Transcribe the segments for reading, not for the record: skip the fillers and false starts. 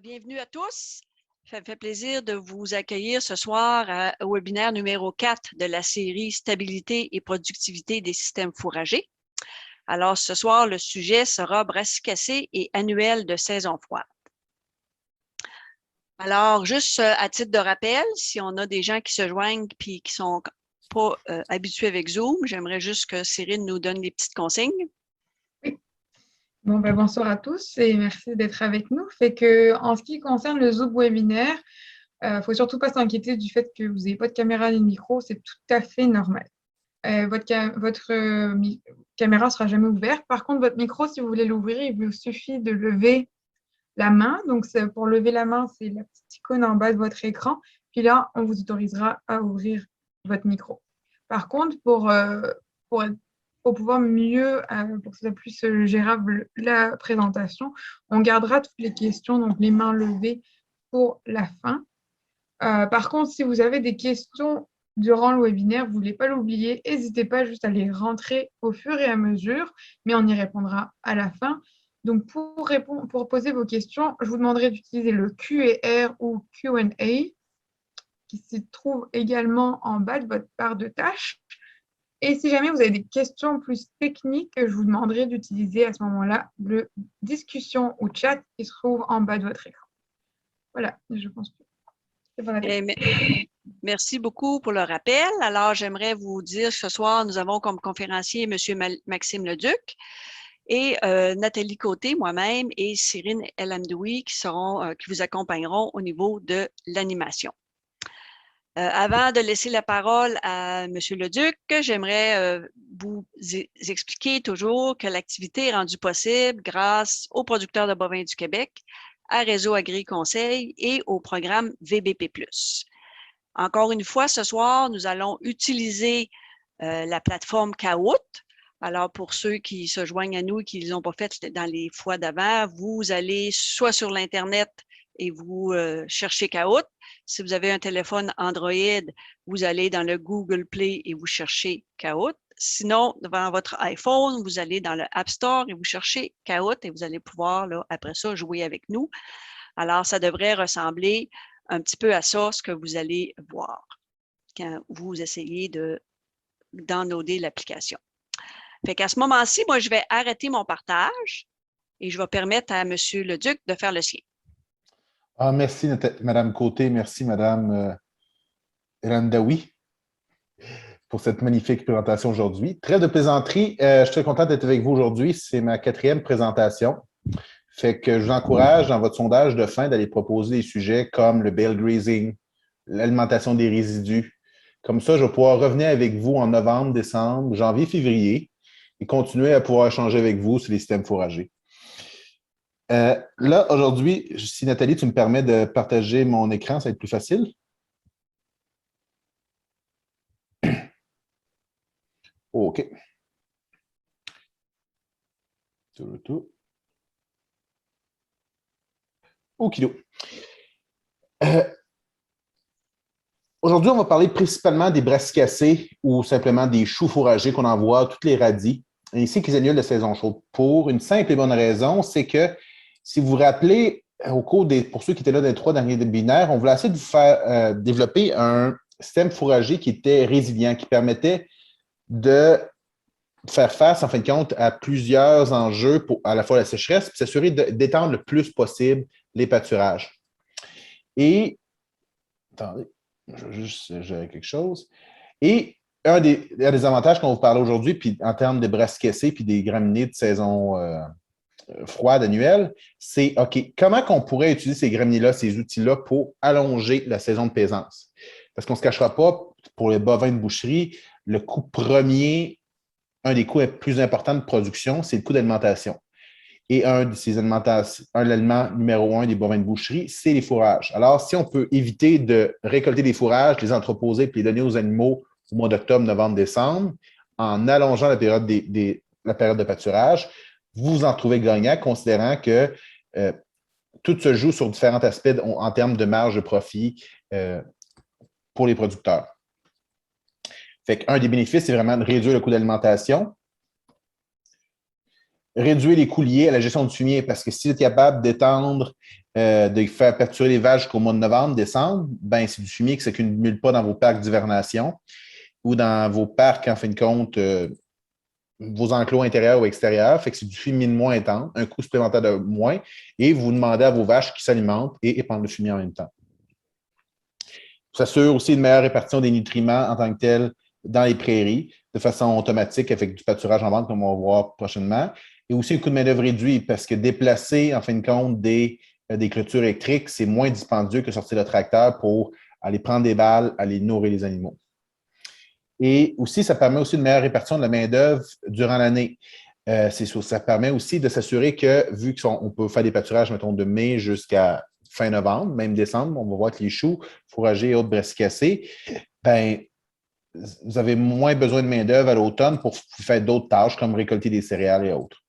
Bienvenue à tous. Ça me fait plaisir de vous accueillir ce soir au webinaire numéro 4 de la série Stabilité et productivité des systèmes fourragers. Alors, ce soir, le sujet sera brassicacées et annuelles de saison froide. Alors, juste à titre de rappel, si on a des gens qui se joignent puis qui sont pas habitués avec Zoom, j'aimerais juste que Cyril nous donne des petites consignes. Oui. Bonsoir à tous et merci d'être avec nous. En ce qui concerne le Zoom webinaire, il ne faut surtout pas s'inquiéter du fait que vous n'ayez pas de caméra ni de micro, c'est tout à fait normal. Votre caméra ne sera jamais ouverte. Par contre, votre micro, si vous voulez l'ouvrir, il vous suffit de lever la main. Donc, pour lever la main, c'est la petite icône en bas de votre écran. Puis là, on vous autorisera à ouvrir votre micro. Par contre, pour pouvoir mieux, pour que ça soit plus gérable la présentation, on gardera toutes les questions, donc les mains levées pour la fin. Par contre, si vous avez des questions durant le webinaire, vous ne voulez pas l'oublier, n'hésitez pas juste à les rentrer au fur et à mesure, mais on y répondra à la fin. Donc, pour poser vos questions, je vous demanderai d'utiliser le Q&R ou Q&A qui se trouve également en bas de votre barre de tâches. Et si jamais vous avez des questions plus techniques, je vous demanderai d'utiliser à ce moment-là le discussion ou chat qui se trouve en bas de votre écran. Voilà, je pense que c'est bon. Merci beaucoup pour le rappel. Alors, j'aimerais vous dire que ce soir, nous avons comme conférencier M. Maxime Leduc et Nathalie Côté, moi-même, et Cyrine El Amdoui qui vous accompagneront au niveau de l'animation. Avant de laisser la parole à M. Leduc, j'aimerais vous expliquer toujours que l'activité est rendue possible grâce aux producteurs de bovins du Québec, à Réseau Agri-Conseil et au programme VBP+. Encore une fois, ce soir, nous allons utiliser la plateforme Kahoot. Alors, pour ceux qui se joignent à nous et qui ne l'ont pas fait dans les fois d'avant, vous allez soit sur l'Internet et vous cherchez Kahoot. Si vous avez un téléphone Android, vous allez dans le Google Play et vous cherchez Kahoot. Sinon, devant votre iPhone, vous allez dans le App Store et vous cherchez Kahoot et vous allez pouvoir, là, après ça, jouer avec nous. Alors, ça devrait ressembler un petit peu à ça, ce que vous allez voir quand vous essayez de downloader l'application. Fait qu'à ce moment-ci, moi, je vais arrêter mon partage et je vais permettre à M. Leduc de faire le sien. Merci, Mme Côté. Merci, Mme Elandaoui, pour cette magnifique présentation aujourd'hui. Trêve de plaisanterie, je suis très content d'être avec vous aujourd'hui. C'est ma 4e présentation. Fait que je vous encourage dans votre sondage de fin d'aller proposer des sujets comme le bale grazing, l'alimentation des résidus. Comme ça, je vais pouvoir revenir avec vous en novembre, décembre, janvier, février et continuer à pouvoir échanger avec vous sur les systèmes fourragers. Là, aujourd'hui, si Nathalie, tu me permets de partager mon écran, ça va être plus facile. OK. OK. Aujourd'hui, on va parler principalement des brassicacées ou simplement des choux fourragers qu'on envoie, toutes les radis, ainsi que les annuels de saison chaude. Pour une simple et bonne raison, c'est que, si vous vous rappelez, pour ceux qui étaient là dans les 3 derniers webinaires, on voulait essayer de vous faire développer un système fourrager qui était résilient, qui permettait de faire face, en fin de compte, à plusieurs enjeux pour à la fois la sécheresse, puis s'assurer d'étendre le plus possible les pâturages. Et, attendez, je vais juste gérer quelque chose. Et un des avantages qu'on va vous parler aujourd'hui, puis en termes de brassicacées puis des graminées de saison froide annuelle, c'est OK, comment qu'on pourrait utiliser ces graminées-là, ces outils-là pour allonger la saison de paisance? Parce qu'on ne se cachera pas, pour les bovins de boucherie, le coût premier, un des coûts les plus importants de production, c'est le coût d'alimentation. Et l'aliment numéro 1 des bovins de boucherie, c'est les fourrages. Alors, si on peut éviter de récolter des fourrages, les entreposer puis les donner aux animaux au mois d'octobre, novembre, décembre, en allongeant la période de pâturage, vous en trouvez gagnant, considérant que tout se joue sur différents aspects en termes de marge de profit pour les producteurs. Fait qu'un des bénéfices, c'est vraiment de réduire le coût d'alimentation. réduire les coûts liés à la gestion du fumier, parce que si vous êtes capable d'étendre, de faire pâturer les vaches jusqu'au mois de novembre, décembre, ben c'est du fumier qui ne s'accumule pas dans vos parcs d'hivernation ou dans vos parcs, en fin de compte, vos enclos intérieurs ou extérieurs. Fait que c'est du fumier de moins intense, un coût supplémentaire de moins, et vous demandez à vos vaches qui s'alimentent et épandent le fumier en même temps. Ça assure aussi une meilleure répartition des nutriments en tant que tel dans les prairies, de façon automatique avec du pâturage en vente, comme on va voir prochainement. Et aussi un coût de main-d'œuvre réduit, parce que déplacer, en fin de compte, des clôtures électriques, c'est moins dispendieux que sortir le tracteur pour aller prendre des balles, aller nourrir les animaux. Et aussi, ça permet aussi une meilleure répartition de la main-d'œuvre durant l'année. Ça permet aussi de s'assurer que, vu qu'on peut faire des pâturages, mettons, de mai jusqu'à fin novembre, même décembre, on va voir que les choux, fourragers et autres brassicacées, ben, vous avez moins besoin de main-d'œuvre à l'automne pour faire d'autres tâches comme récolter des céréales et autres.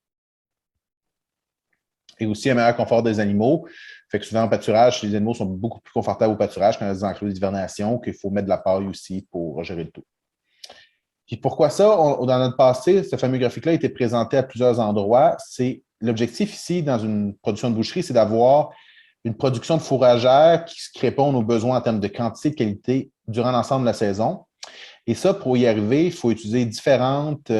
Et aussi un meilleur confort des animaux. Fait que souvent, en pâturage, les animaux sont beaucoup plus confortables au pâturage quand ils ont des enclos d'hivernation, qu'il faut mettre de la paille aussi pour gérer le tout. Puis pourquoi ça? Dans notre passé, ce fameux graphique-là a été présenté à plusieurs endroits. L'objectif ici, dans une production de boucherie, c'est d'avoir une production de fourragère qui répond aux besoins en termes de quantité et de qualité durant l'ensemble de la saison. Et ça, pour y arriver, il faut utiliser différentes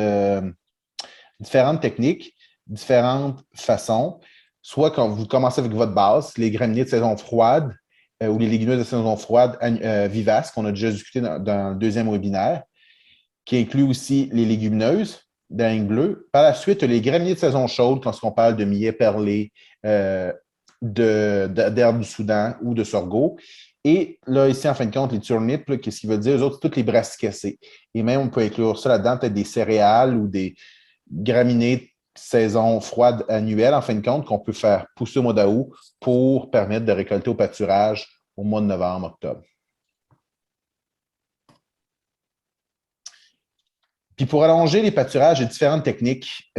techniques, différentes façons. Soit quand vous commencez avec votre base, les graminées de saison froide ou les légumineuses de saison froide vivaces, qu'on a déjà discuté dans le deuxième webinaire, qui inclut aussi les légumineuses d'algue bleue. Par la suite, les graminées de saison chaude, lorsqu'on parle de millet perlé, d'herbe du Soudan ou de sorgho. Et là, ici, en fin de compte, les turnips, qu'est-ce qui veut dire? Eux autres, toutes les brassicacées. Et même, on peut inclure ça là-dedans, peut-être des céréales ou des graminées de saison froide annuelle, en fin de compte, qu'on peut faire pousser au mois d'août pour permettre de récolter au pâturage au mois de novembre, octobre. Puis pour allonger les pâturages, il y a différentes techniques.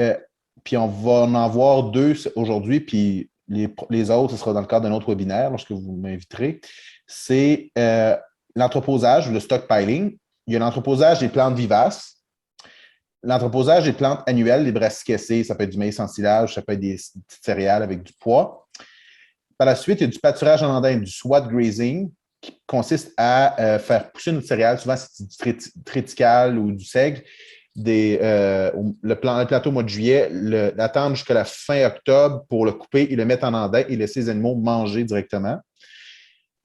Puis on va en voir 2 aujourd'hui, puis les autres, ce sera dans le cadre d'un autre webinaire lorsque vous m'inviterez. C'est l'entreposage, le stockpiling. Il y a l'entreposage des plantes vivaces. L'entreposage des plantes annuelles, les brassicacées, ça peut être du maïs en silage, ça peut être des petites céréales avec du pois. Par la suite, il y a du pâturage en andaine, du swat grazing, qui consiste à faire pousser une céréale, souvent c'est du triticale ou du seigle, le plateau au mois de juillet, l'attendre jusqu'à la fin octobre pour le couper et le mettre en andain et laisser les animaux manger directement.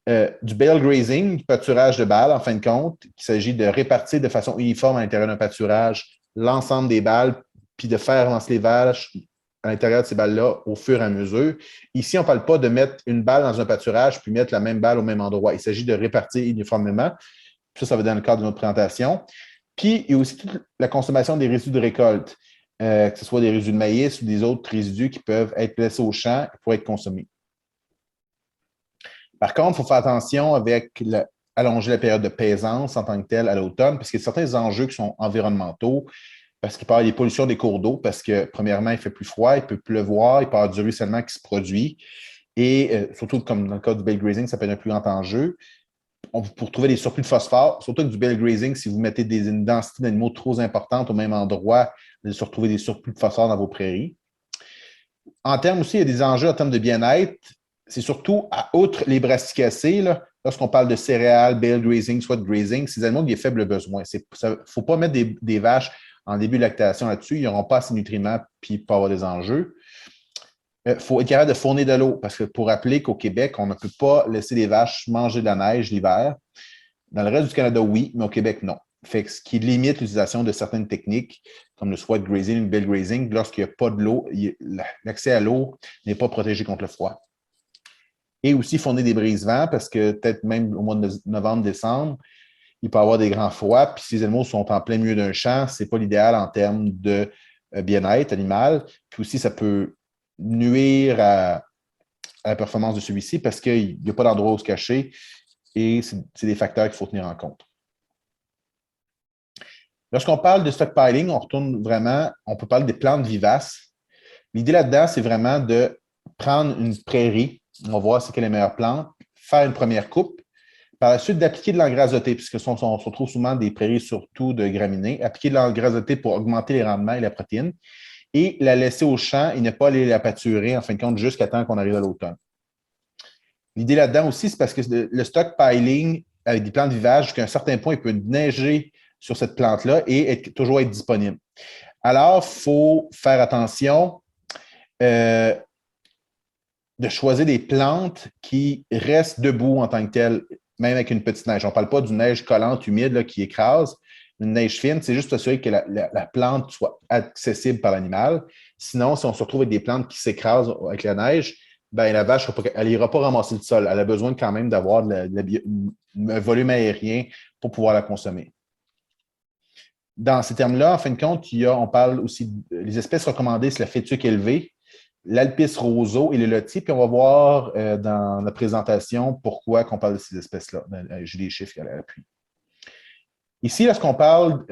Du bale grazing, du pâturage de balles, en fin de compte, il s'agit de répartir de façon uniforme à l'intérieur d'un pâturage l'ensemble des balles, puis de faire avancer les vaches à l'intérieur de ces balles-là au fur et à mesure. Ici, on ne parle pas de mettre une balle dans un pâturage puis mettre la même balle au même endroit. Il s'agit de répartir uniformément. Ça va être dans le cadre de notre présentation. Puis, il y a aussi toute la consommation des résidus de récolte, que ce soit des résidus de maïs ou des autres résidus qui peuvent être laissés au champ pour être consommés. Par contre, il faut faire attention avec allonger la période de paisance en tant que telle à l'automne, parce qu'il y a certains enjeux qui sont environnementaux, parce qu'il peut y avoir des pollutions des cours d'eau, parce que, premièrement, il fait plus froid, il peut pleuvoir, il peut y avoir du ruissellement qui se produit. Et surtout, comme dans le cas du bale grazing, ça peut être un plus grand enjeu. Pour trouver des surplus de phosphore, surtout avec du bale grazing, si vous mettez une densité d'animaux trop importante au même endroit, vous allez se retrouver des surplus de phosphore dans vos prairies. En termes aussi, il y a des enjeux en termes de bien-être. C'est surtout, outre les brassicacées, lorsqu'on parle de céréales, bale grazing, swat grazing, ces animaux ont des faibles besoins. Il ne faut pas mettre des vaches en début de lactation là-dessus. Ils n'auront pas assez de nutriments puis il peut avoir des enjeux. Il faut être capable de fournir de l'eau parce que pour rappeler qu'au Québec, on ne peut pas laisser les vaches manger de la neige l'hiver. Dans le reste du Canada, oui, mais au Québec, non. Fait que ce qui limite l'utilisation de certaines techniques comme le swat grazing, le bale grazing, lorsqu'il n'y a pas de l'eau, l'accès à l'eau n'est pas protégé contre le froid. Et aussi fournir des brise-vents parce que peut-être même au mois de novembre, décembre, il peut y avoir des grands froids. Puis si les animaux sont en plein milieu d'un champ, ce n'est pas l'idéal en termes de bien-être animal. Puis aussi, ça peut nuire à la performance de celui-ci parce qu'il n'y a pas d'endroit où se cacher et c'est des facteurs qu'il faut tenir en compte. Lorsqu'on parle de stockpiling, on peut parler des plantes vivaces. L'idée là-dedans, c'est vraiment de prendre une prairie, on va voir c'est quelle est la meilleure plante, faire une première coupe, par la suite d'appliquer de l'engrais azoté, puisque ce sont surtout souvent des prairies surtout de graminées, appliquer de l'engrais azoté pour augmenter les rendements et la protéine. et la laisser au champ et ne pas aller la pâturer, en fin de compte, jusqu'à temps qu'on arrive à l'automne. L'idée là-dedans aussi, c'est parce que le stockpiling avec des plantes vivaces, jusqu'à un certain point, il peut neiger sur cette plante-là et toujours être disponible. Alors, il faut faire attention de choisir des plantes qui restent debout en tant que telles, même avec une petite neige. On ne parle pas d'une neige collante, humide là, qui écrase, une neige fine, c'est juste s'assurer que la plante soit accessible par l'animal. Sinon, si on se retrouve avec des plantes qui s'écrasent avec la neige, ben, la vache, elle n'ira pas ramasser le sol. Elle a besoin quand même d'avoir un volume aérien pour pouvoir la consommer. Dans ces termes-là, en fin de compte, on parle aussi les espèces recommandées, c'est la fétuque élevée, l'Alpis roseau et le lotier. Puis on va voir dans la présentation pourquoi on parle de ces espèces-là. J'ai des chiffres à l'appui. Ici, lorsqu'on parle,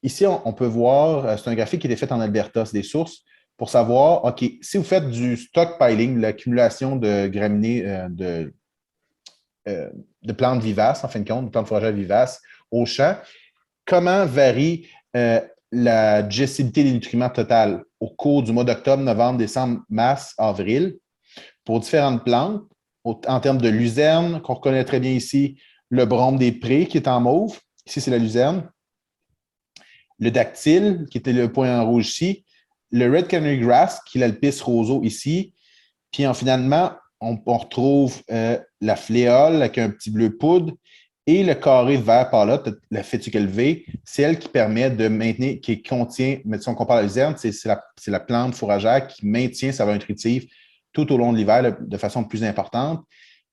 ici, on peut voir, c'est un graphique qui a été fait en Alberta, c'est des sources, pour savoir, OK, si vous faites du stockpiling, l'accumulation de graminées, de plantes vivaces, en fin de compte, de plantes fourragères vivaces au champ, comment varie la digestibilité des nutriments totale au cours du mois d'octobre, novembre, décembre, mars, avril, pour différentes plantes, en termes de luzerne, qu'on reconnaît très bien ici, le brome des prés qui est en mauve, ici c'est la luzerne, le dactyle, qui était le point en rouge ici, le red canary grass, qui est l'Alpis roseau ici, puis finalement, on retrouve la fléole avec un petit bleu poudre, et le carré vert par là, la fétuque élevée, c'est elle qui permet de maintenir, qui contient, mais si on compare à la luzerne, c'est la plante fourragère qui maintient sa valeur nutritive tout au long de l'hiver de façon plus importante,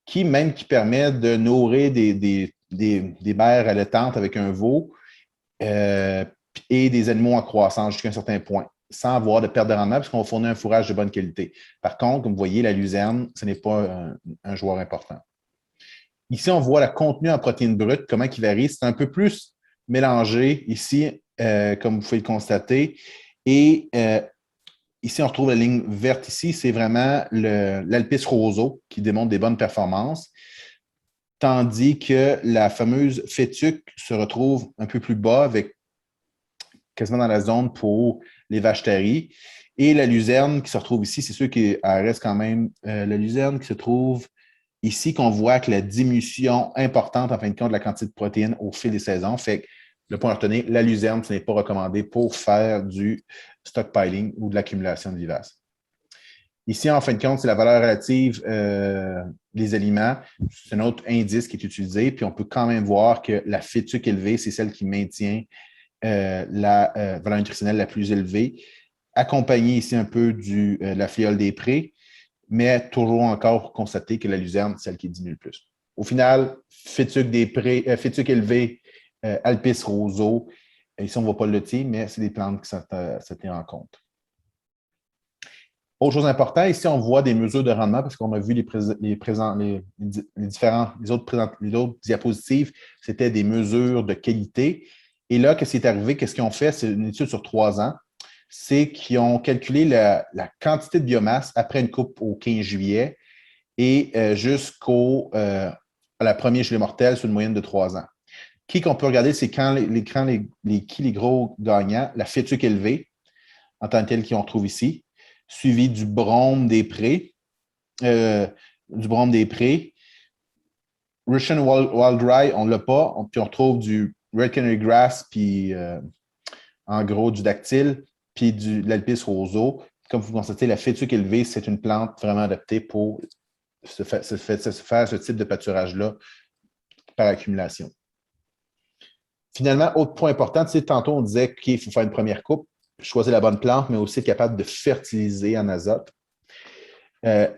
qui permet de nourrir des mères allaitantes avec un veau et des animaux en croissance jusqu'à un certain point, sans avoir de perte de rendement, puisqu'on fournit un fourrage de bonne qualité. Par contre, comme vous voyez, la luzerne, ce n'est pas un joueur important. Ici, on voit le contenu en protéines brutes, comment il varie. C'est un peu plus mélangé ici, comme vous pouvez le constater. Et ici, on retrouve la ligne verte ici. C'est vraiment l'Alpis roseau qui démontre des bonnes performances. Tandis que la fameuse fétuque se retrouve un peu plus bas, avec quasiment dans la zone pour les vaches taries. Et la luzerne qui se retrouve ici, c'est sûr qu'elle reste quand même la luzerne qui se trouve ici, qu'on voit que la diminution importante, en fin de compte, de la quantité de protéines au fil des saisons fait que le point à retenir, la luzerne, ce n'est pas recommandé pour faire du stockpiling ou de l'accumulation de vivaces. Ici, en fin de compte, c'est la valeur relative des aliments. C'est un autre indice qui est utilisé, puis on peut quand même voir que la fétuque élevée, c'est celle qui maintient la valeur nutritionnelle la plus élevée, accompagnée ici un peu de la fléole des prés, mais toujours encore pour constater que la luzerne, c'est celle qui diminue le plus. Au final, fétuque élevée, Alpis roseau, ici on ne voit pas le lotier, mais c'est des plantes qui sont à tenir en compte. Autre chose importante, ici on voit des mesures de rendement parce qu'on a vu les autres diapositives, c'était des mesures de qualité. Et là, qu'est-ce qui est arrivé? Qu'est-ce qu'ils ont fait? C'est une étude sur 3 ans. C'est qu'ils ont calculé la quantité de biomasse après une coupe au 15 juillet et jusqu'au la première gelée mortelle sur une moyenne de 3 ans. Qui qu'on peut regarder, c'est les gros gagnants, la fétuque élevée, en tant que telle qu'on retrouve ici, suivi du brome des prés, Russian Wild Dry, on ne l'a pas, puis on retrouve du Red Canary Grass, puis en gros du dactyle, puis de l'Alpis roseau. Comme vous constatez, la fétuque élevée, c'est une plante vraiment adaptée pour se faire ce type de pâturage-là par accumulation. Finalement, autre point important, tantôt on disait qu'il faut faire une première coupe, choisir la bonne plante, mais aussi être capable de fertiliser en azote.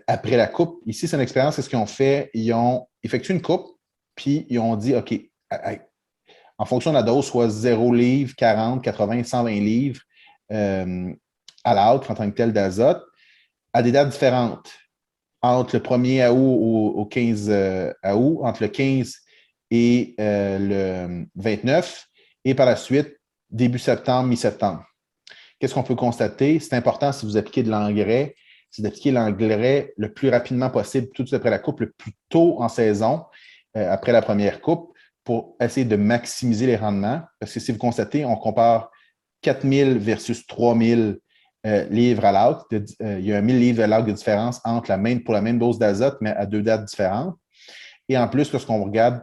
Après la coupe, ici, c'est une expérience, c'est ce qu'ils ont fait. Ils ont effectué une coupe, puis ils ont dit, OK, en fonction de la dose, soit 0 livres, 40, 80, 120 livres à l'acre en tant que tel d'azote, à des dates différentes. Entre le 1er août au 15 août, entre le 15 et le 29, et par la suite, début septembre, mi-septembre. Qu'est-ce qu'on peut constater? C'est important si vous appliquez de l'engrais, c'est d'appliquer l'engrais le plus rapidement possible, tout de suite après la coupe, le plus tôt en saison, après la première coupe, pour essayer de maximiser les rendements. Parce que si vous constatez, on compare 4 000 versus 3 000 livres à l'acre. Il y a 1000 livres à l'acre de différence entre pour la même dose d'azote, mais à 2 dates différentes. Et en plus, lorsqu'on regarde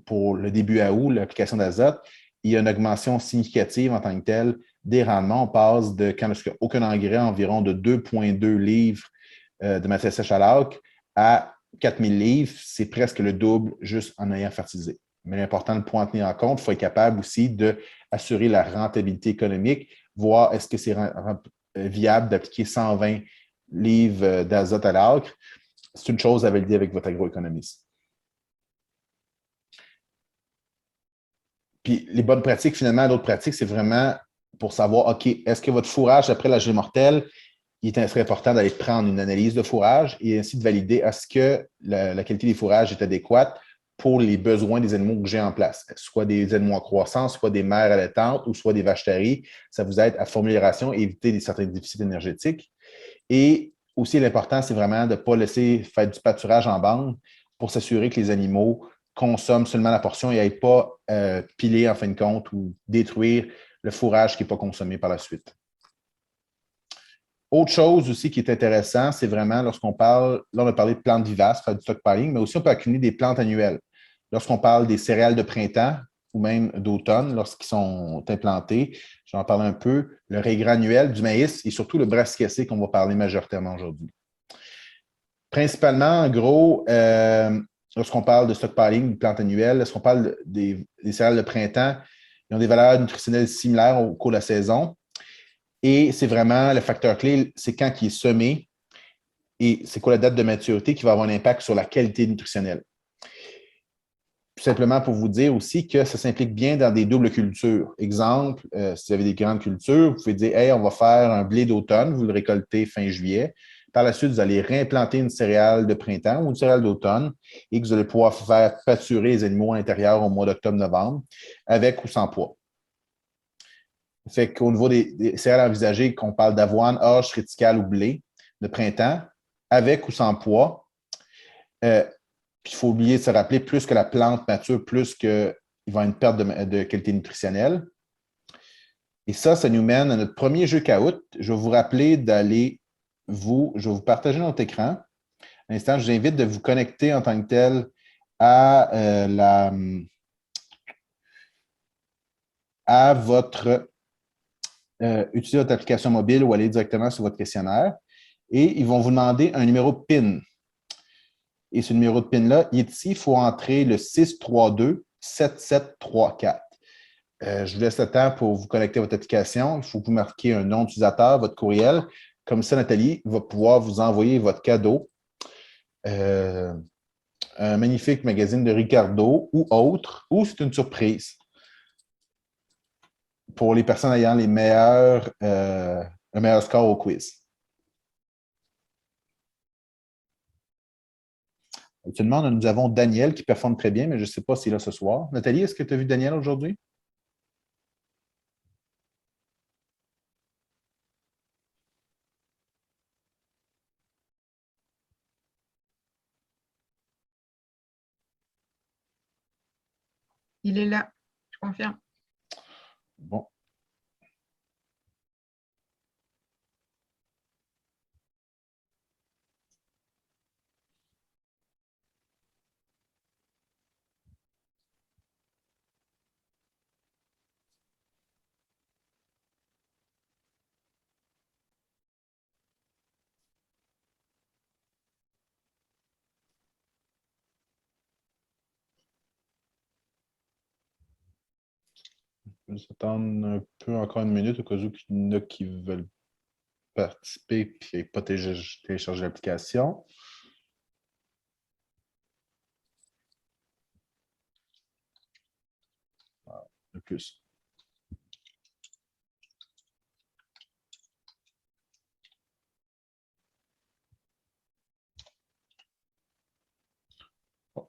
pour le début août, l'application d'azote, il y a une augmentation significative en tant que telle des rendements. On passe de, quand il n'y a aucun engrais, environ de 2,2 livres de matière sèche à l'acre à 4000 livres. C'est presque le double juste en ayant fertilisé. Mais l'important, le point à tenir en compte, il faut être capable aussi d'assurer la rentabilité économique, voir est-ce que c'est viable d'appliquer 120 livres d'azote à l'acre. C'est une chose à valider avec votre agroéconomiste. Puis les bonnes pratiques, finalement, d'autres pratiques, c'est vraiment pour savoir, OK, est-ce que votre fourrage après la gelée mortelle, il serait important d'aller prendre une analyse de fourrage et ainsi de valider est-ce que la qualité des fourrages est adéquate pour les besoins des animaux que j'ai en place, soit des animaux en croissance, soit des mères allaitantes ou soit des vaches taries. Ça vous aide à formuler les rations et éviter certains déficits énergétiques. Et aussi, l'important, c'est vraiment de ne pas laisser faire du pâturage en bande pour s'assurer que les animaux consomment seulement la portion et n'aillent pas piler en fin de compte ou détruire le fourrage qui n'est pas consommé par la suite. Autre chose aussi qui est intéressant, c'est vraiment lorsqu'on parle, là on a parlé de plantes vivaces, faire du stockpiling, mais aussi on peut accumuler des plantes annuelles. Lorsqu'on parle des céréales de printemps ou même d'automne, lorsqu'ils sont implantés, j'en parle un peu, le raigrant annuel, du maïs et surtout le brassicacé qu'on va parler majoritairement aujourd'hui. Principalement, en gros, lorsqu'on parle de stockpiling, de plantes annuelles, lorsqu'on parle des céréales de printemps, ils ont des valeurs nutritionnelles similaires au cours de la saison. Et c'est vraiment le facteur clé, c'est quand il est semé et c'est quoi la date de maturité qui va avoir un impact sur la qualité nutritionnelle. Tout simplement pour vous dire aussi que ça s'implique bien dans des doubles cultures. Exemple, si vous avez des grandes cultures, vous pouvez dire, hey, on va faire un blé d'automne, vous le récoltez fin juillet. Par la suite, vous allez réimplanter une céréale de printemps ou une céréale d'automne et que vous allez pouvoir faire pâturer les animaux à l'intérieur au mois d'octobre-novembre avec ou sans poids. Fait qu'au niveau des céréales envisagées, qu'on parle d'avoine, orge, triticale ou blé de printemps, avec ou sans poids, puis il faut oublier de se rappeler, plus que la plante mature, plus qu'il va y avoir une perte de qualité nutritionnelle. Et ça nous mène à notre premier jeu caout. Je vais vous rappeler je vais vous partager notre écran. À l'instant, je vous invite de vous connecter en tant que tel à utiliser votre application mobile ou aller directement sur votre questionnaire. Et ils vont vous demander un numéro de PIN. Et ce numéro de PIN-là, il est ici, il faut entrer le 632-7734. Je vous laisse le temps pour vous connecter à votre application. Il faut que vous marquiez un nom d'utilisateur, votre courriel. Comme ça, Nathalie va pouvoir vous envoyer votre cadeau. Un magnifique magazine de Ricardo ou autre, ou c'est une surprise pour les personnes ayant le meilleur score au quiz. Actuellement, nous avons Daniel qui performe très bien, mais je ne sais pas s'il est là ce soir. Nathalie, est-ce que tu as vu Daniel aujourd'hui? Il est là, je confirme. Bon. Je vais attendre un peu, encore une minute, au cas où il y en a qui veulent participer et pas télécharger l'application. Un plus. Bon.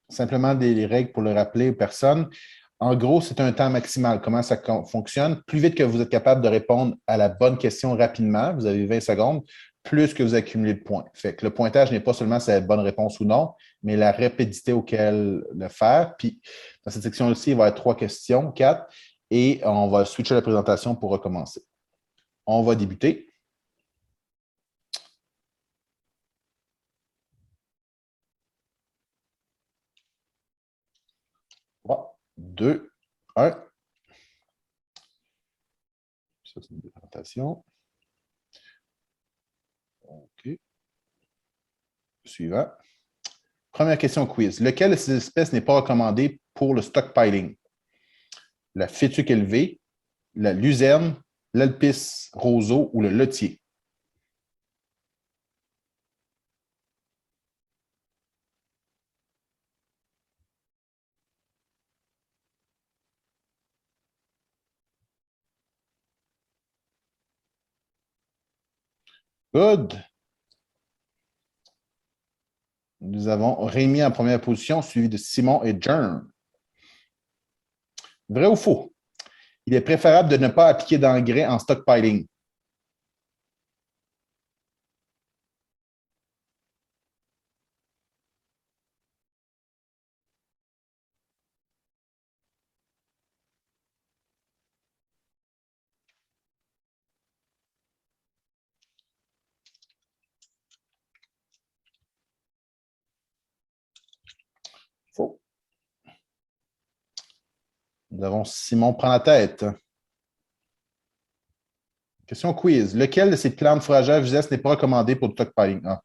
Simplement des règles pour le rappeler aux personnes. En gros, c'est un temps maximal. Comment ça fonctionne? Plus vite que vous êtes capable de répondre à la bonne question rapidement, vous avez 20 secondes, plus que vous accumulez de points. Fait que le pointage n'est pas seulement si c'est la bonne réponse ou non, mais la rapidité auquel le faire. Puis, dans cette section-ci, il va y avoir 3 questions, 4, et on va switcher la présentation pour recommencer. on va débuter. 3, 2, 1. Ça, c'est une présentation. OK. Suivant. Première question quiz. Lequel de ces espèces n'est pas recommandé pour le stockpiling? La fétuque élevée, la luzerne, l'alpis roseau ou le lotier? Good. Nous avons Rémi en première position, suivi de Simon et Jern. Vrai ou faux? Il est préférable de ne pas appliquer d'engrais en stockpiling. Faux. Nous avons Simon prend la tête. Question quiz. Lequel de ces plantes fourragères VISES n'est pas recommandé pour le stockpiling? Ah,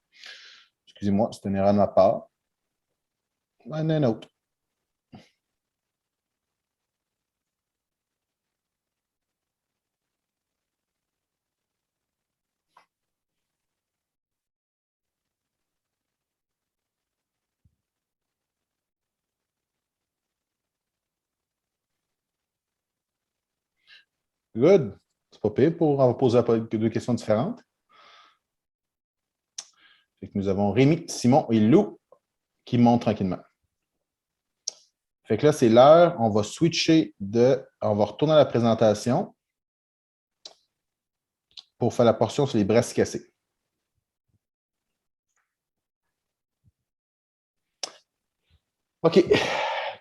excusez-moi, c'est une erreur de ma part. Un autre. Good. C'est pas pire pour avoir posé deux questions différentes. Fait que nous avons Rémi, Simon et Lou qui montent tranquillement. Fait que là, c'est l'heure. On va switcher on va retourner à la présentation pour faire la portion sur les brassicacées. OK.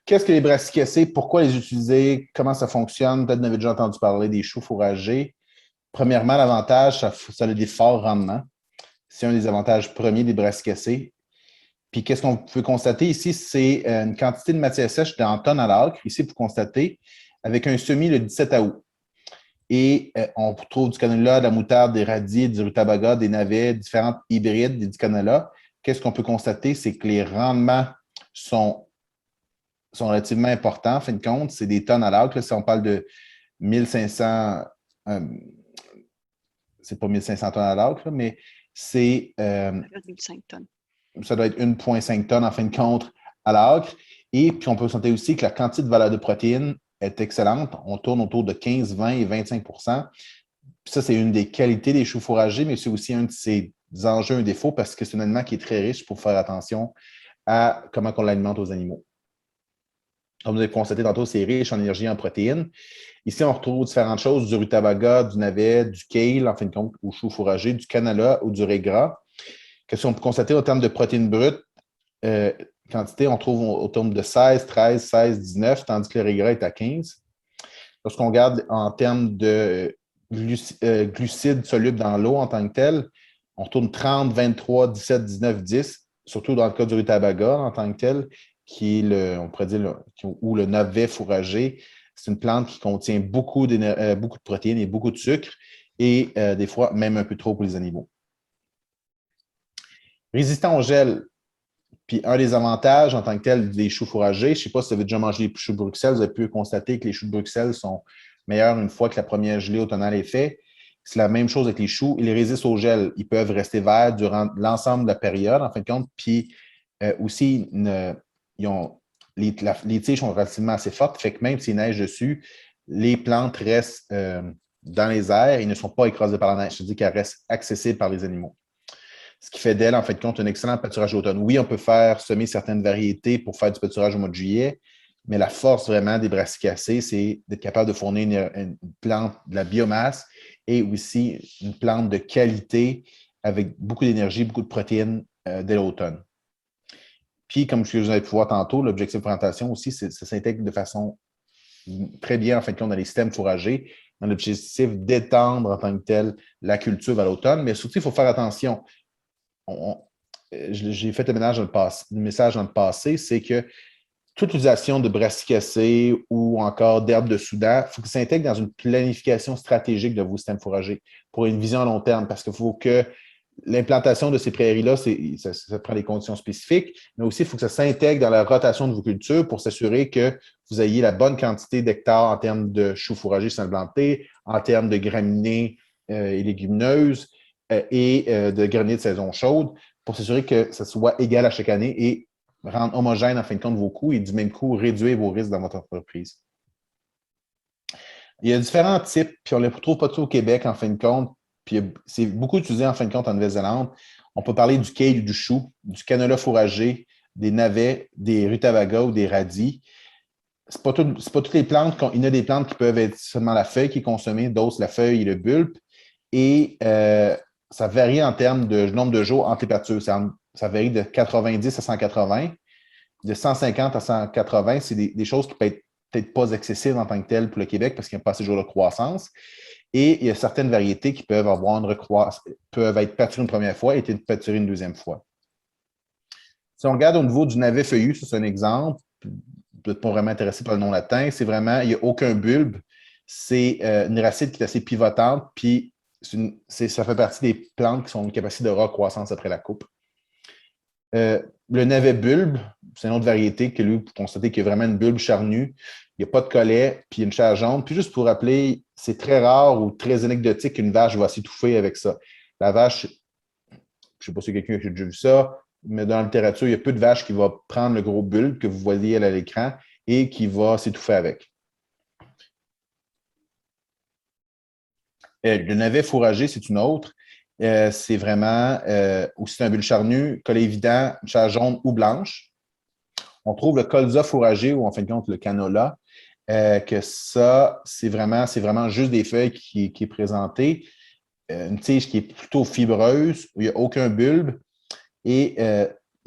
Qu'est-ce que les brassicacées? Pourquoi les utiliser? Comment ça fonctionne? Peut-être que vous avez déjà entendu parler des choux fourragés. Premièrement, l'avantage, ça a des forts rendements. C'est un des avantages premiers des brassicacées. Puis, qu'est-ce qu'on peut constater ici? C'est une quantité de matière sèche en tonnes à l'acre. Ici, vous constatez, avec un semis le 17 août. Et on trouve du canola, de la moutarde, des radis, du rutabaga, des navets, différentes hybrides du canola. Qu'est-ce qu'on peut constater? C'est que les rendements sont relativement importants. En fin de compte, c'est des tonnes à l'acre. Si on parle de 1500, c'est pas 1500 tonnes à l'acre, mais c'est 1,5 tonnes. Ça doit être 1,5 tonnes en fin de compte à l'acre. Et puis, on peut sentir aussi que la quantité de valeur de protéines est excellente. On tourne autour de 15, 20 et 25 Puis ça, c'est une des qualités des choux fourragés, mais c'est aussi un de ses enjeux, un défaut, parce que c'est un aliment qui est très riche pour faire attention à comment on l'alimente aux animaux. Comme vous avez constaté tantôt, c'est riche en énergie et en protéines. Ici, on retrouve différentes choses, du rutabaga, du navet, du kale, en fin de compte, aux choux fourragés, du canola ou du riz gras. Qu'est-ce qu'on peut constater en termes de protéines brutes? Quantité, on trouve au terme de 16, 13, 16, 19, tandis que le riz gras est à 15. Lorsqu'on regarde en termes de glucides solubles dans l'eau en tant que tel, on retourne 30, 23, 17, 19, 10, surtout dans le cas du rutabaga en tant que tel, qui est on pourrait dire, ou le navet fourragé. C'est une plante qui contient beaucoup de protéines et beaucoup de sucre, et des fois même un peu trop pour les animaux. Résistant au gel. Puis un des avantages en tant que tel des choux fourragés, je ne sais pas si vous avez déjà mangé les choux de Bruxelles, vous avez pu constater que les choux de Bruxelles sont meilleurs une fois que la première gelée automnale est faite. C'est la même chose avec les choux. Ils résistent au gel. Ils peuvent rester verts durant l'ensemble de la période, en fin de compte. Puis aussi, les tiges sont relativement assez fortes, fait que même s'il neige dessus, les plantes restent dans les airs et ne sont pas écrasées par la neige. C'est-à-dire qu'elles restent accessibles par les animaux. Ce qui fait d'elle, en fait, compte, un excellent pâturage d'automne. Oui, on peut faire semer certaines variétés pour faire du pâturage au mois de juillet, mais la force vraiment des brassicacées, c'est d'être capable de fournir une plante de la biomasse et aussi une plante de qualité avec beaucoup d'énergie, beaucoup de protéines dès l'automne. Puis, comme je vous avais pu voir tantôt, l'objectif de présentation aussi, ça s'intègre de façon très bien, en fin de compte, dans les systèmes fourragers dans l'objectif d'étendre en tant que tel la culture à l'automne. Mais surtout, il faut faire attention. J'ai fait le message dans le passé, c'est que toute utilisation de brassicacées ou encore d'herbes de Soudan, il faut que ça s'intègre dans une planification stratégique de vos systèmes fourragers pour une vision à long terme, parce qu'il faut que l'implantation de ces prairies-là, ça prend des conditions spécifiques, mais aussi il faut que ça s'intègre dans la rotation de vos cultures pour s'assurer que vous ayez la bonne quantité d'hectares en termes de choux fourragers sans plantés, en termes de graminées et légumineuses et de graminées de saison chaude, pour s'assurer que ça soit égal à chaque année et rendre homogène en fin de compte vos coûts et du même coup réduire vos risques dans votre entreprise. Il y a différents types, puis on ne les retrouve pas tous au Québec en fin de compte, puis c'est beaucoup utilisé en fin de compte en Nouvelle-Zélande. On peut parler du kale, du chou, du canola fourragé, des navets, des rutabagas ou des radis. C'est pas toutes les plantes. Il y a des plantes qui peuvent être seulement la feuille qui est consommée, d'autres la feuille et le bulbe. Et ça varie en termes de nombre de jours en température. Ça varie de 90 à 180. De 150 à 180, c'est des choses qui peuvent être peut-être pas excessives en tant que telles pour le Québec parce qu'il n'y a pas assez de jours de croissance. Et il y a certaines variétés qui peuvent peuvent être pâturées une première fois et être pâturées une deuxième fois. Si on regarde au niveau du navet feuillu, ça c'est un exemple, vous n'êtes pas vraiment intéressé par le nom latin, c'est vraiment, il n'y a aucun bulbe, c'est une racine qui est assez pivotante, puis ça fait partie des plantes qui ont une capacité de recroissance après la coupe. Le navet bulbe, c'est une autre variété que lui, vous constatez qu'il y a vraiment une bulbe charnue, il n'y a pas de collet, puis une chair jaune. Puis juste pour rappeler, c'est très rare ou très anecdotique qu'une vache va s'étouffer avec ça. La vache, je ne sais pas si quelqu'un a déjà vu ça, mais dans la littérature, il y a peu de vaches qui vont prendre le gros bulbe que vous voyez à l'écran et qui va s'étouffer avec. Le navet fourragé, c'est une autre. C'est vraiment aussi un bulbe charnu, collet évident, chair jaune ou blanche. On trouve le colza fourragé ou en fin de compte le canola, que ça, c'est vraiment juste des feuilles qui est présenté. Une tige qui est plutôt fibreuse, où il n'y a aucun bulbe et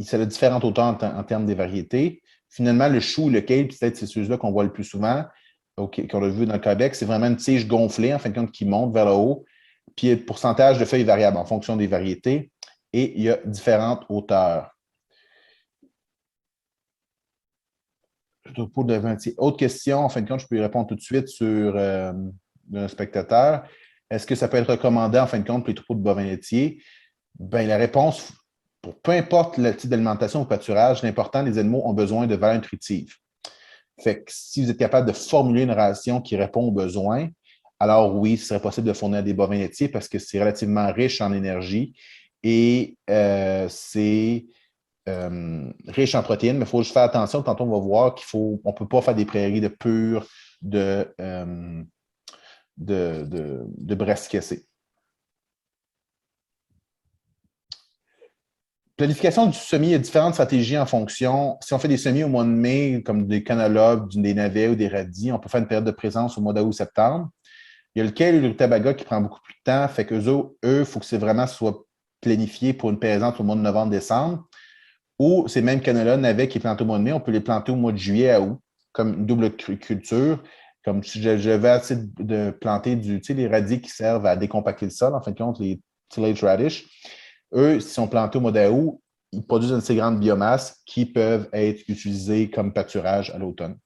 ça a différentes hauteurs en termes des variétés. Finalement, le chou, le kale, peut-être c'est ceux-là qu'on voit le plus souvent, qu'on a vu dans le Québec, c'est vraiment une tige gonflée, en fin de compte, qui monte vers le haut. Puis il y a le pourcentage de feuilles variable en fonction des variétés et il y a différentes hauteurs. Autre question, en fin de compte, je peux y répondre tout de suite sur un spectateur. Est-ce que ça peut être recommandé, en fin de compte, pour les troupeaux de bovins laitiers? Bien, la réponse, pour peu importe le type d'alimentation ou pâturage, l'important, les animaux ont besoin de valeurs nutritives. Fait que si vous êtes capable de formuler une ration qui répond aux besoins, alors oui, ce serait possible de fournir des bovins laitiers parce que c'est relativement riche en énergie et c'est riche en protéines, mais il faut juste faire attention. Tantôt, on va voir qu'on ne peut pas faire des prairies de pur de brassicacées. Planification du semis, il y a différentes stratégies en fonction. Si on fait des semis au mois de mai, comme des canola, des navets ou des radis, on peut faire une période de présence au mois d'août-septembre. Il y a le kale et le rutabaga qui prend beaucoup plus de temps, fait qu'eux, il faut que c'est vraiment soit planifié pour une présence au mois de novembre-décembre. Ou ces mêmes canola, navets qui est planté au mois de mai, on peut les planter au mois de juillet à août, comme une double culture. Comme si je vais essayer de planter les radis qui servent à décompacter le sol, en fin de compte, les tillage radish. Eux, s'ils sont plantés au mois d'août, ils produisent une assez grande biomasse qui peuvent être utilisées comme pâturage à l'automne.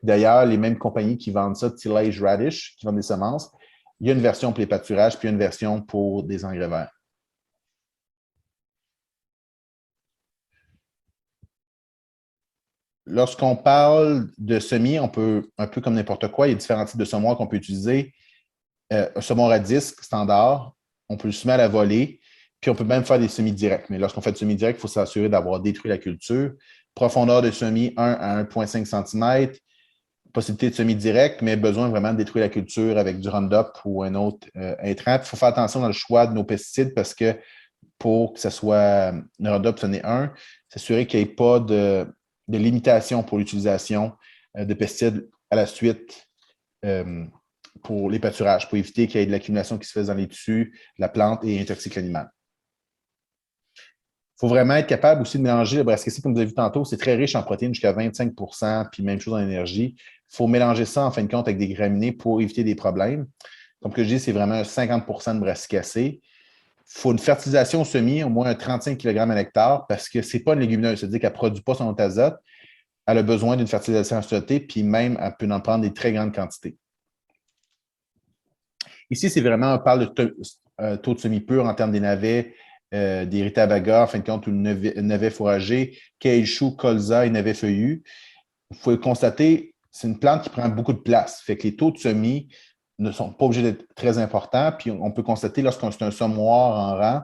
D'ailleurs, les mêmes compagnies qui vendent ça, tillage radish, qui vendent des semences, il y a une version pour les pâturages, puis une version pour des engrais verts. Lorsqu'on parle de semis, on peut, un peu comme n'importe quoi, il y a différents types de semoirs qu'on peut utiliser. Un semoir à disque standard, on peut le semer à la volée, puis on peut même faire des semis directs. Mais lorsqu'on fait du semis direct, il faut s'assurer d'avoir détruit la culture. Profondeur de semis 1 à 1,5 cm. Possibilité de semis direct, mais besoin vraiment de détruire la culture avec du Roundup ou un autre intrant. Il faut faire attention dans le choix de nos pesticides parce que pour que ce soit le Roundup, ce n'est un, s'assurer qu'il n'y ait pas de limitation pour l'utilisation de pesticides à la suite pour les pâturages, pour éviter qu'il y ait de l'accumulation qui se fasse dans les tissus, la plante et intoxique l'animal. faut vraiment être capable aussi de mélanger le brassicassé, comme vous avez vu tantôt, c'est très riche en protéines, jusqu'à 25 puis même chose en énergie. Il faut mélanger ça, en fin de compte, avec des graminées pour éviter des problèmes. Comme que je dis, c'est vraiment 50 de brassicacé. Il faut une fertilisation au semis, au moins 35 kg à l'hectare, parce que ce n'est pas une légumineuse, c'est-à-dire qu'elle ne produit pas son azote. Elle a besoin d'une fertilisation azotée, puis même, elle peut en prendre des très grandes quantités. Ici, c'est vraiment, on parle de taux de semis pur en termes des navets, des rutabagas, en fin de compte, ou navets fourragés, caoutchouc, colza et navets feuillus. Il faut le constater, c'est une plante qui prend beaucoup de place. Fait que les taux de semis ne sont pas obligés d'être très importants. Puis on peut constater, lorsqu'on c'est un semoir en rang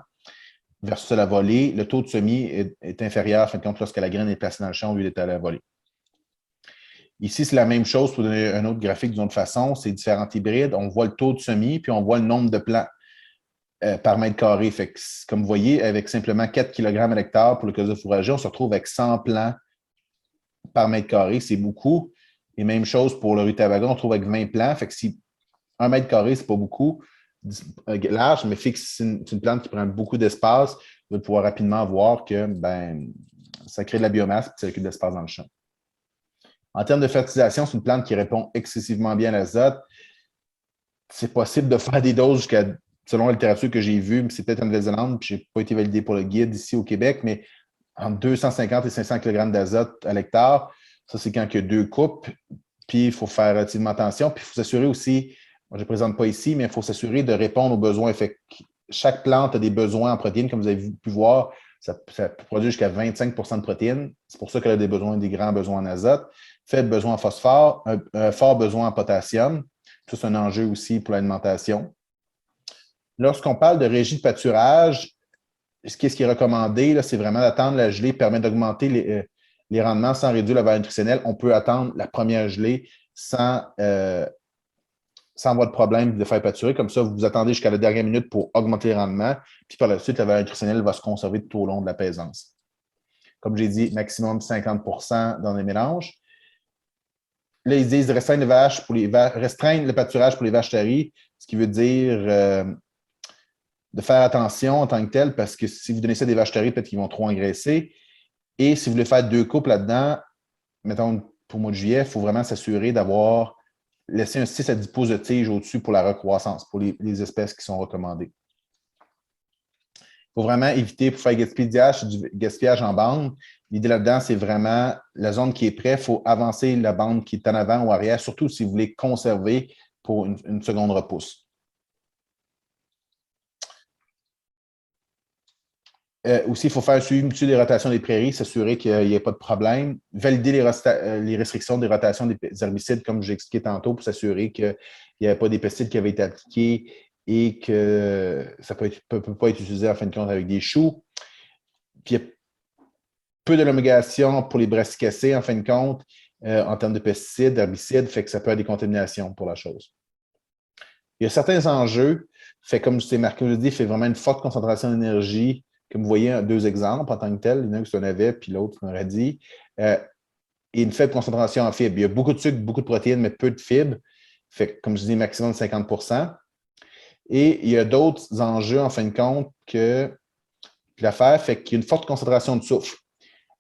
versus la volée, le taux de semis est inférieur, en fin de compte, lorsque la graine est placée dans le champ au lieu d'être à la volée. Ici, c'est la même chose pour donner un autre graphique d'une autre façon. C'est différents hybrides. On voit le taux de semis, puis on voit le nombre de plants par mètre carré. Fait que, comme vous voyez, avec simplement 4 kg à l'hectare pour le colza fourragé, on se retrouve avec 100 plants par mètre carré. C'est beaucoup. Et même chose pour le rutabaga, on trouve avec 20 plants. Fait que si 1 mètre carré, c'est pas beaucoup large, mais fixe, c'est une plante qui prend beaucoup d'espace. Vous allez pouvoir rapidement voir que ça crée de la biomasse et ça occupe de l'espace dans le champ. En termes de fertilisation, c'est une plante qui répond excessivement bien à l'azote. C'est possible de faire des doses jusqu'à, selon la littérature que j'ai vue, mais c'est peut-être en Nouvelle-Zélande, puis je n'ai pas été validé pour le guide ici au Québec, mais entre 250 et 500 kg d'azote à l'hectare, ça c'est quand il y a 2 coupes, puis il faut faire relativement attention, puis il faut s'assurer aussi, moi je ne présente pas ici, mais il faut s'assurer de répondre aux besoins. Fait que chaque plante a des besoins en protéines, comme vous avez pu voir, ça peut produire jusqu'à 25 de protéines. C'est pour ça qu'elle a des grands besoins en azote. Faible besoin en phosphore, un fort besoin en potassium. Ça, c'est un enjeu aussi pour l'alimentation. Lorsqu'on parle de régie de pâturage, ce qui est recommandé, c'est vraiment d'attendre la gelée, permet d'augmenter les rendements sans réduire la valeur nutritionnelle. On peut attendre la première gelée sans avoir de problème de faire pâturer. Comme ça, vous attendez jusqu'à la dernière minute pour augmenter les rendements. Puis par la suite, la valeur nutritionnelle va se conserver tout au long de la paisance. Comme j'ai dit, maximum 50 dans les mélanges. Là, ils disent restreindre le pâturage pour les vaches taries, ce qui veut dire de faire attention en tant que tel, parce que si vous donnez ça à des vaches taries, peut-être qu'ils vont trop engraisser. Et si vous voulez faire 2 coupes là-dedans, mettons pour le mois de juillet, il faut vraiment s'assurer d'avoir laissé un 6 à 10 pouces de tige au-dessus pour la recroissance, pour les espèces qui sont recommandées. Il faut vraiment éviter, pour faire du gaspillage en bande. L'idée là-dedans, c'est vraiment la zone qui est prête. Il faut avancer la bande qui est en avant ou arrière, surtout si vous voulez conserver pour une seconde repousse. Aussi, il faut faire un suivi mutuel des rotations des prairies, s'assurer qu'il n'y ait pas de problème. Valider les restrictions des rotations des herbicides, comme j'ai expliqué tantôt, pour s'assurer qu'il n'y avait pas des pesticides qui avaient été appliqués et que ça ne peut pas être utilisé en fin de compte avec des choux. Puis il y a peu de l'homologation pour les brassicacées, en fin de compte, en termes de pesticides, d'herbicides, fait que ça peut avoir des contaminations pour la chose. Il y a certains enjeux, fait comme c'est marqué aujourd'hui, il fait vraiment une forte concentration d'énergie. Comme vous voyez, 2 exemples en tant que tel. Il y en a un qui c'est un navet, puis l'autre, c'est un radis. Et une faible concentration en fibres. Il y a beaucoup de sucre, beaucoup de protéines, mais peu de fibres. Fait que, comme je dis, maximum de 50 %. Et il y a d'autres enjeux, en fin de compte, que l'affaire fait qu'il y a une forte concentration de soufre.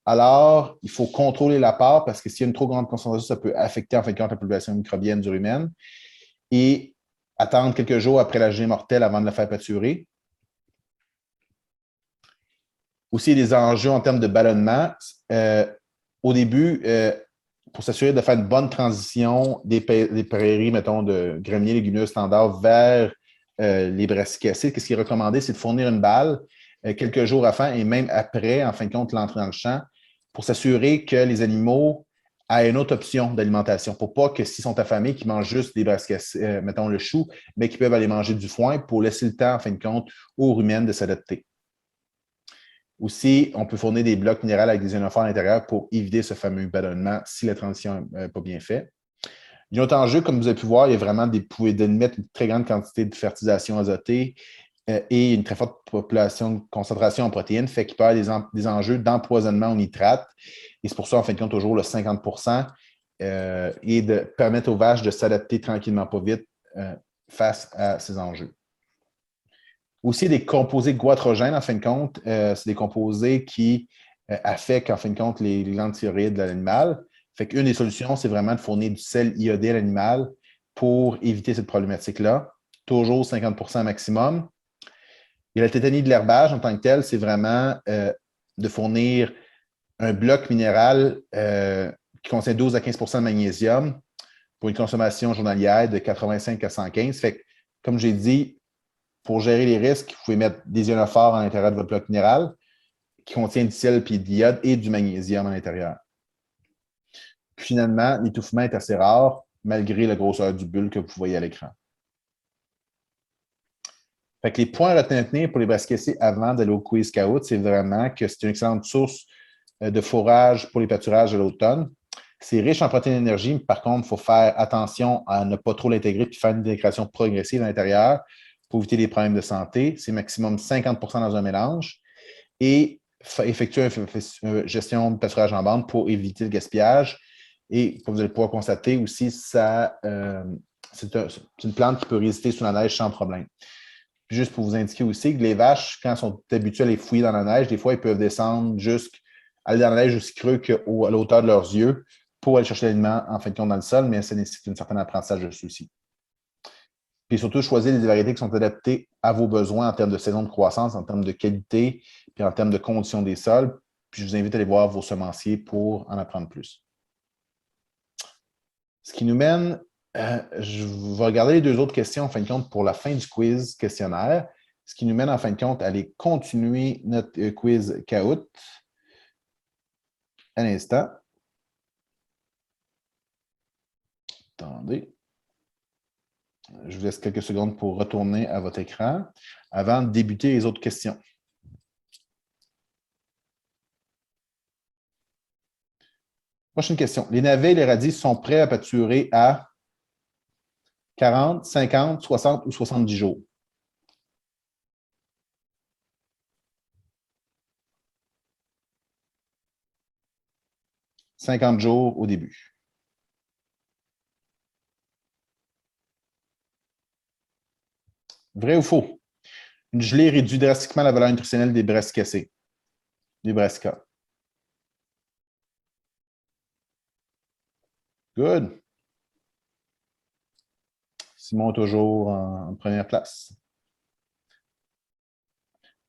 Alors, il faut contrôler l'apport parce que s'il y a une trop grande concentration, ça peut affecter, en fin de compte, la population microbienne du rumen. Et attendre quelques jours après la gelée mortelle avant de la faire pâturer. Aussi, des enjeux en termes de ballonnement. Au début, pour s'assurer de faire une bonne transition des prairies, mettons, de graminées légumineuses standards vers les brassicacées, ce qui est recommandé, c'est de fournir une balle quelques jours avant et même après, en fin de compte, l'entrée dans le champ, pour s'assurer que les animaux aient une autre option d'alimentation, pour pas que s'ils sont affamés, qu'ils mangent juste des brassicacées, mettons le chou, mais qu'ils peuvent aller manger du foin pour laisser le temps, en fin de compte, aux rumens de s'adapter. Aussi, on peut fournir des blocs minéraux avec des ionophores à l'intérieur pour éviter ce fameux ballonnement si la transition n'est pas bien faite. Il y a un autre enjeu, comme vous avez pu voir, il y a vraiment d'émettre une très grande quantité de fertilisation azotée et une très forte concentration en protéines, fait qu'il peut y avoir des enjeux d'empoisonnement au nitrate. Et c'est pour ça, en fin de compte, toujours le 50 et de permettre aux vaches de s'adapter tranquillement, pas vite, face à ces enjeux. Aussi, des composés goitrogènes, en fin de compte, c'est des composés qui affectent, en fin de compte, les glandes thyroïdes de l'animal. Fait qu'une des solutions, c'est vraiment de fournir du sel iodé à l'animal pour éviter cette problématique-là. Toujours 50% maximum. Et la tétanie de l'herbage, en tant que tel, c'est vraiment de fournir un bloc minéral qui contient 12 à 15% de magnésium pour une consommation journalière de 85 à 115. Fait que, comme j'ai dit, pour gérer les risques, vous pouvez mettre des ionophores à l'intérieur de votre bloc minéral qui contient du sel et de l'iode et du magnésium à l'intérieur. Puis finalement, l'étouffement est assez rare malgré la grosseur du bulle que vous voyez à l'écran. Fait que les points à retenir pour les brasses-caissées avant d'aller au quiz Kahoot, c'est vraiment que c'est une excellente source de fourrage pour les pâturages à l'automne. C'est riche en protéines d'énergie, mais par contre, il faut faire attention à ne pas trop l'intégrer et faire une intégration progressive à l'intérieur pour éviter les problèmes de santé. C'est maximum 50% dans un mélange. Et effectuer une gestion de pâturage en bande pour éviter le gaspillage. Et comme vous allez pouvoir constater aussi, c'est une plante qui peut résister sous la neige sans problème. Puis juste pour vous indiquer aussi que les vaches, quand elles sont habituées à les fouiller dans la neige, des fois, ils peuvent descendre aller dans la neige aussi creux qu'à l'auteur de leurs yeux pour aller chercher l'aliment en fin de compte dans le sol, mais ça nécessite un certain apprentissage dessus aussi. Puis surtout, choisir des variétés qui sont adaptées à vos besoins en termes de saison de croissance, en termes de qualité, puis en termes de conditions des sols. Puis je vous invite à aller voir vos semenciers pour en apprendre plus. Ce qui nous mène, je vais regarder les deux autres questions en fin de compte pour la fin du quiz questionnaire. Ce qui nous mène en fin de compte à aller continuer notre quiz Kahoot. Un instant. Attendez. Je vous laisse quelques secondes pour retourner à votre écran avant de débuter les autres questions. Prochaine question. Les navets et les radis sont prêts à pâturer à 40, 50, 60 ou 70 jours? « 50 jours au début. Vrai ou faux? Une gelée réduit drastiquement la valeur nutritionnelle des brassicacées, des brassicas. Good. Simon est toujours en première place.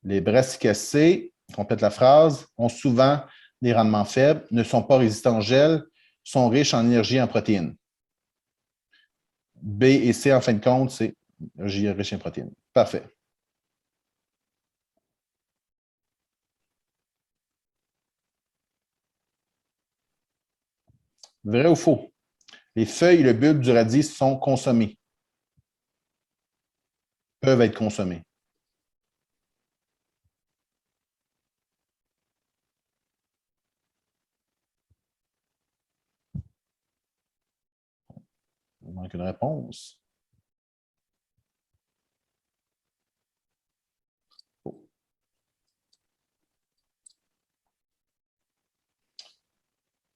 Les brassicacées, complète la phrase, ont souvent des rendements faibles, ne sont pas résistants au gel, sont riches en énergie et en protéines. B et C, en fin de compte, c'est énergie riche en protéines. Parfait. Vrai ou faux? Les feuilles et le bulbe du radis sont consommés. Peuvent être consommés. Il manque une réponse.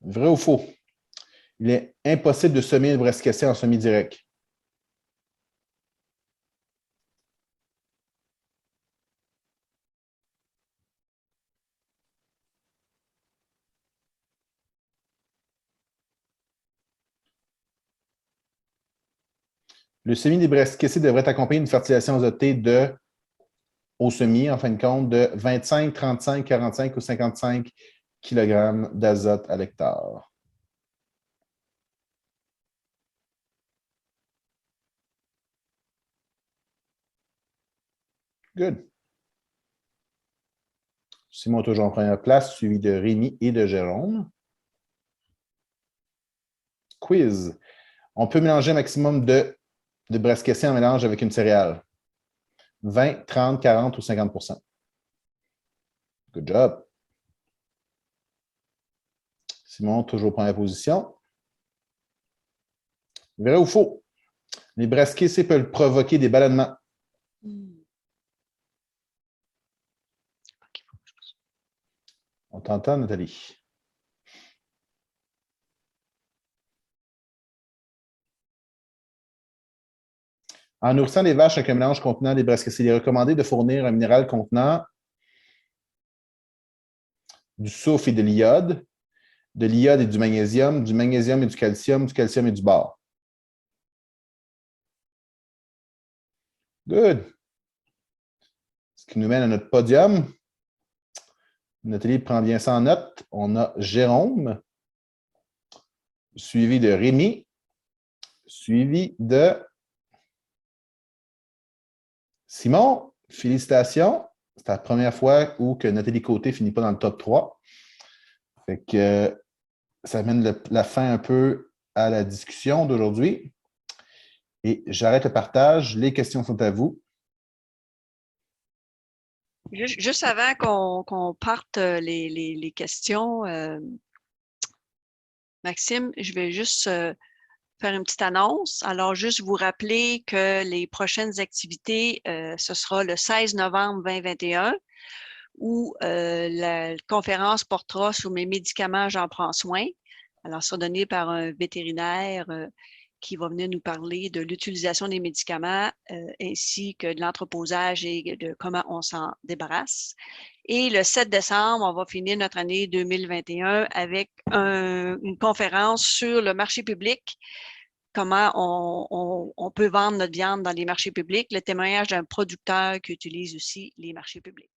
Vrai ou faux? Il est impossible de semer le brassicacée en semi-direct. Le semis des brassicacées devrait être accompagné d'une fertilisation azotée au semis, en fin de compte, de 25, 35, 45 ou 55 kg d'azote à l'hectare. Good. Simon est toujours en première place, suivi de Rémi et de Jérôme. Quiz. On peut mélanger un maximum de brassicacées en mélange avec une céréale. 20, 30, 40 ou 50 %. Good job. Simon, toujours en première position. Vrai ou faux? Les brassicacées peuvent provoquer des ballonnements. On t'entend, Nathalie. En nourrissant les vaches avec un mélange contenant des braises cassées, il est recommandé de fournir un minéral contenant du soufre et de l'iode et du magnésium et du calcium et du bore. Good. Ce qui nous mène à notre podium. Nathalie prend bien ça en note. On a Jérôme, suivi de Rémi, suivi de Simon. Félicitations. C'est la première fois où que Nathalie Côté ne finit pas dans le top 3. Fait que ça amène la fin un peu à la discussion d'aujourd'hui. Et j'arrête le partage. Les questions sont à vous. Juste avant qu'on parte les questions, Maxime, je vais juste faire une petite annonce. Alors, juste vous rappeler que les prochaines activités, ce sera le 16 novembre 2021, où la conférence portera sur mes médicaments, j'en prends soin. Alors, ça donné par un vétérinaire qui va venir nous parler de l'utilisation des médicaments ainsi que de l'entreposage et de comment on s'en débarrasse. Et le 7 décembre, on va finir notre année 2021 avec une conférence sur le marché public, comment on peut vendre notre viande dans les marchés publics, le témoignage d'un producteur qui utilise aussi les marchés publics.